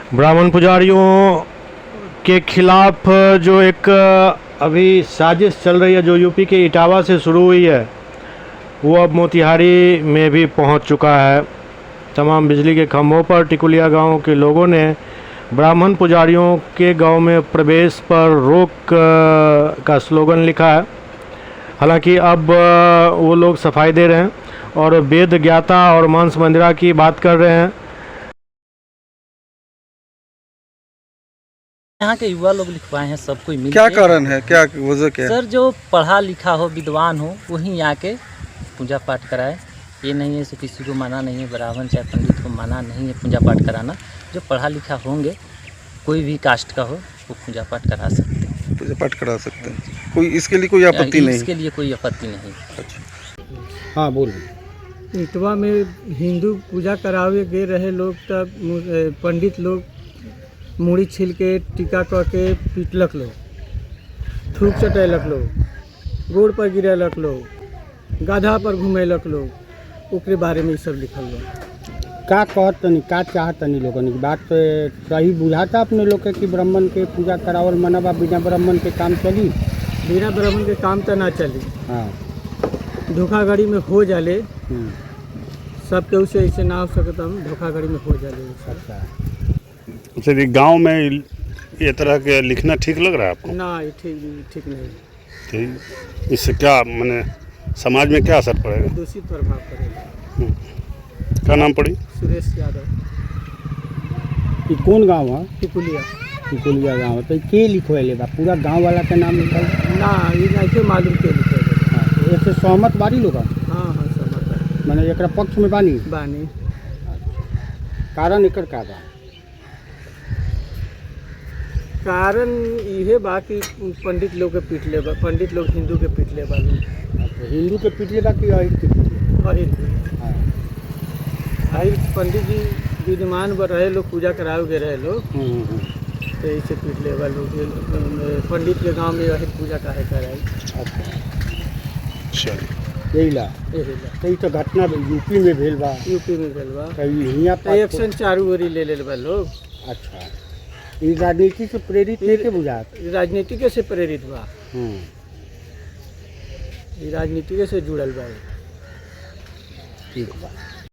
ब्राह्मण पुजारियों के खिलाफ जो एक अभी साजिश चल रही है, जो यूपी के इटावा से शुरू हुई है, वो अब मोतिहारी में भी पहुंच चुका है। तमाम बिजली के खंभों पर टिकुलिया गांव के लोगों ने ब्राह्मण पुजारियों के गांव में प्रवेश पर रोक का स्लोगन लिखा है। हालांकि अब वो लोग सफाई दे रहे हैं और वेद ज्ञाता और मांस मंदिरा की बात कर रहे हैं। यहाँ के युवा लोग लिखवाए हैं, सब कोई मिल क्या के। कारण है, क्या वजह क्या है? सर, जो पढ़ा लिखा हो, विद्वान हो, वहीं आके पूजा पाठ कराए। ये नहीं है, किसी को मना नहीं है, ब्राह्मण चाहे पंडित को मना नहीं है पूजा पाठ कराना। जो पढ़ा लिखा होंगे, कोई भी कास्ट का हो, वो पूजा पाठ करा सकते हैं। पूजा पाठ करा सकते हैं, कोई इसके लिए कोई आपत्ति नहीं? इसके लिए कोई आपत्ति नहीं। अच्छा, हाँ बोल। इटवा में हिंदू पूजा करावे गए रहे लोग, तब पंडित लोग मूड़ी छिल के टीका कह के पीटलक लोग, थूक चटेलक लोग, रोड पर गिरेलक लोग, गाधा पर घुमेलक लोग। ओकरे बारे में सब लिखल लोग का कहतनी, का चाहतनी लोगन की बात तो सही बुझाता अपने लोग के कि ब्राह्मण के पूजा करावल मना बा, बिना ब्राह्मण के काम चली? बिना ब्राह्मण के काम तो ना चली। हाँ, धोखाधड़ी में हो जाले, सब केहू से ऐसे ना हो सकता, हम धोखाधड़ी में हो जाले। अच्छा। अच्छा, ये गांव में ये तरह के लिखना ठीक लग रहा है आपको? ना, ये ठीक नहीं। ठीक, इससे क्या माने समाज में क्या असर पड़ेगा? दूषित प्रभाव पड़ेगा। क्या नाम पड़ी? सुरेश यादव, ये कौन गांव है? टिकुलिया। टिकुलिया गाँव है। तो के लिखवाइले बा? पूरा गांव वाला के नाम लिखल? ना, ये नहीं मालूम के लिखे। हाँ, एक सहमत बारी लोग? हाँ हाँ, समझ मैंने एक पक्ष में बानी बानी। कारण एकर का बा? कारण इहे बा कि पंडित लोग के पीटले बा, पंडित लोग हिंदू के पीटले बा। अच्छा, हिंदू के पीटले बा कि अहिर के पीटले? अहिर पंडित जी विद्यमान पर रहे लोग, पूजा करावे के रहे लोग, तो ऐसे पीटले बा लोग। पंडित के गांव में अहिर पूजा काहे कराई? अच्छा, यही ला। तो ये तो घटना यूपी में भेल बा। यूपी में भेल बा। यहाँ तो एक्शन चारू ओरी ले ले बा लोग। अच्छा, ये राजनीति से प्रेरित लेके बुझात? राजनीति से प्रेरित बा, ये राजनीति से जुड़ल बा। ठीक बा।